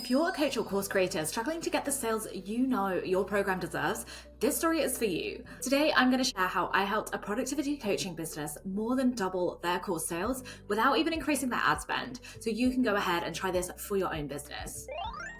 If you're a coach or course creator struggling to get the sales you know your program deserves, this story is for you. Today, I'm going to share how I helped a productivity coaching business more than double their course sales without even increasing their ad spend, so you can go ahead and try this for your own business.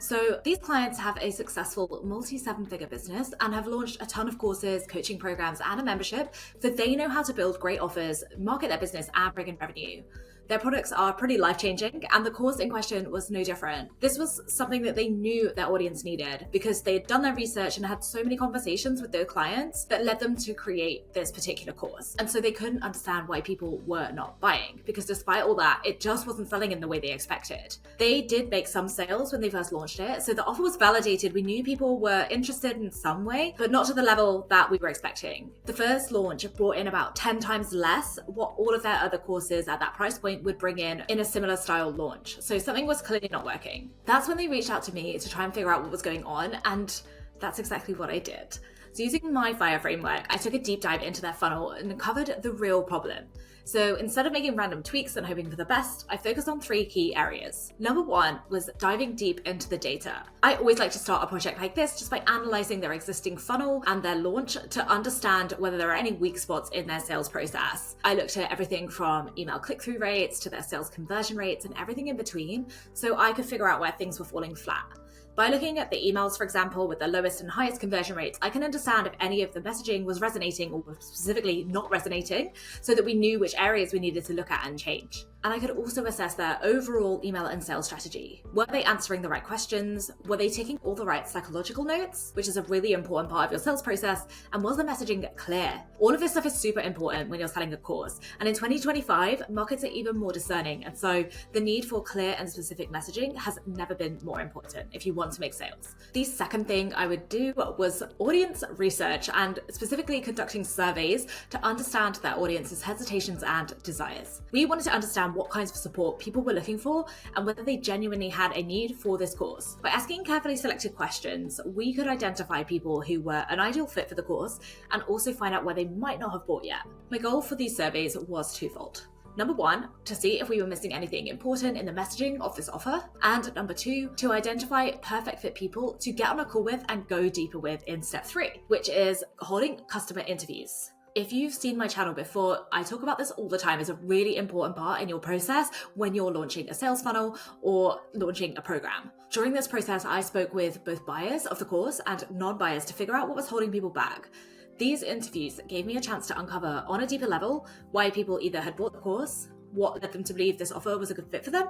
So these clients have a successful multi-seven-figure business and have launched a ton of courses, coaching programs, and a membership, so they know how to build great offers, market their business, and bring in revenue. Their products are pretty life-changing, and the course in question was no different. This was something that they knew their audience needed because they had done their research and had so many conversations with their clients that led them to create this particular course. And so they couldn't understand why people were not buying, because despite all that, it just wasn't selling in the way they expected. They did make some sales when they first launched it, so the offer was validated. We knew people were interested in some way, but not to the level that we were expecting. The first launch brought in about 10 times less what all of their other courses at that price point would bring in a similar style launch. So something was clearly not working. That's when they reached out to me to try and figure out what was going on, and that's exactly what I did. So using my FIRE framework, I took a deep dive into their funnel and uncovered the real problem. So instead of making random tweaks and hoping for the best, I focused on 3 key areas. Number 1 was diving deep into the data. I always like to start a project like this just by analyzing their existing funnel and their launch to understand whether there are any weak spots in their sales process. I looked at everything from email click-through rates to their sales conversion rates and everything in between, so I could figure out where things were falling flat. By looking at the emails, for example, with the lowest and highest conversion rates, I can understand if any of the messaging was resonating or was specifically not resonating, so that we knew which areas we needed to look at and change. And I could also assess their overall email and sales strategy. Were they answering the right questions? Were they taking all the right psychological notes, which is a really important part of your sales process? And was the messaging clear? All of this stuff is super important when you're selling a course. And in 2025, markets are even more discerning. And so the need for clear and specific messaging has never been more important if you want to make sales. The second thing I would do was audience research, and specifically conducting surveys to understand their audience's hesitations and desires. We wanted to understand what kinds of support people were looking for and whether they genuinely had a need for this course. By asking carefully selected questions, we could identify people who were an ideal fit for the course and also find out where they might not have bought yet. My goal for these surveys was twofold. Number 1, to see if we were missing anything important in the messaging of this offer. And number 2, to identify perfect fit people to get on a call with and go deeper with in step 3, which is holding customer interviews. If you've seen my channel before, I talk about this all the time as a really important part in your process when you're launching a sales funnel or launching a program. During this process, I spoke with both buyers of the course and non-buyers to figure out what was holding people back. These interviews gave me a chance to uncover on a deeper level why people either had bought the course, what led them to believe this offer was a good fit for them,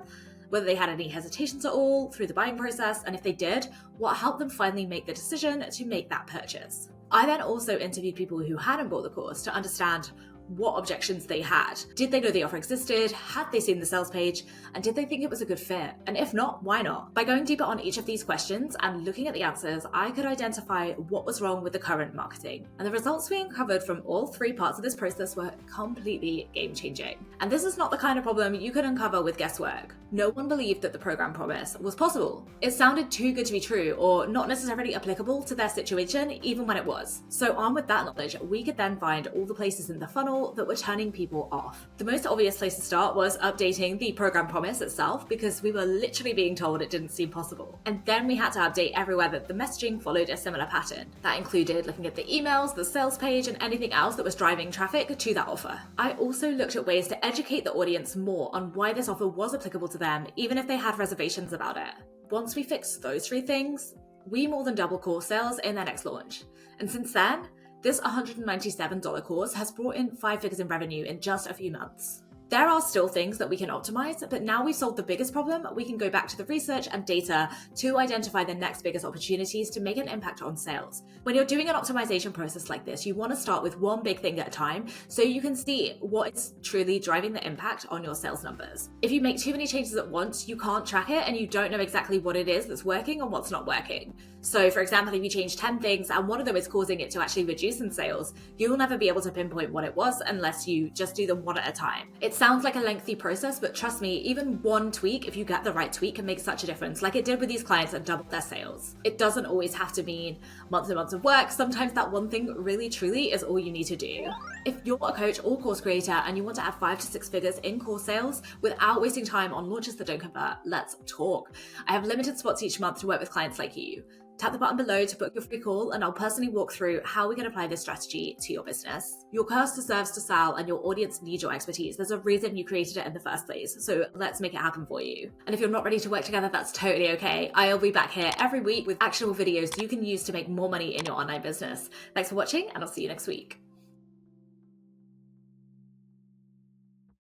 whether they had any hesitations at all through the buying process, and if they did, what helped them finally make the decision to make that purchase. I then also interviewed people who hadn't bought the course to understand what objections they had. Did they know the offer existed? Had they seen the sales page? And did they think it was a good fit? And if not, why not? By going deeper on each of these questions and looking at the answers, I could identify what was wrong with the current marketing. And the results we uncovered from all 3 parts of this process were completely game-changing. And this is not the kind of problem you could uncover with guesswork. No one believed that the program promise was possible. It sounded too good to be true or not necessarily applicable to their situation, even when it was. So armed with that knowledge, we could then find all the places in the funnel that were turning people off. The most obvious place to start was updating the program promise itself, because we were literally being told it didn't seem possible. And then we had to update everywhere that the messaging followed a similar pattern. That included looking at the emails, the sales page, and anything else that was driving traffic to that offer. I also looked at ways to educate the audience more on why this offer was applicable to them, even if they had reservations about it. Once we fixed those 3 things, we more than doubled course sales in their next launch. And since then, this $197 course has brought in 5 figures in revenue in just a few months. There are still things that we can optimize, but now we've solved the biggest problem, we can go back to the research and data to identify the next biggest opportunities to make an impact on sales. When you're doing an optimization process like this, you want to start with one big thing at a time so you can see what is truly driving the impact on your sales numbers. If you make too many changes at once, you can't track it and you don't know exactly what it is that's working and what's not working. So for example, if you change 10 things and one of them is causing it to actually reduce in sales, you'll never be able to pinpoint what it was unless you just do them one at a time. It's sounds like a lengthy process, but trust me, even one tweak, if you get the right tweak, can make such a difference, like it did with these clients that doubled their sales. It doesn't always have to mean months and months of work. Sometimes that one thing really truly is all you need to do. If you're a coach or course creator and you want to add 5 to 6 figures in course sales without wasting time on launches that don't convert, let's talk. I have limited spots each month to work with clients like you. Tap the button below to book your free call and I'll personally walk through how we can apply this strategy to your business. Your course deserves to sell and your audience needs your expertise. There's a reason you created it in the first place, so let's make it happen for you. And if you're not ready to work together, that's totally okay. I'll be back here every week with actionable videos you can use to make more money in your online business. Thanks for watching and I'll see you next week.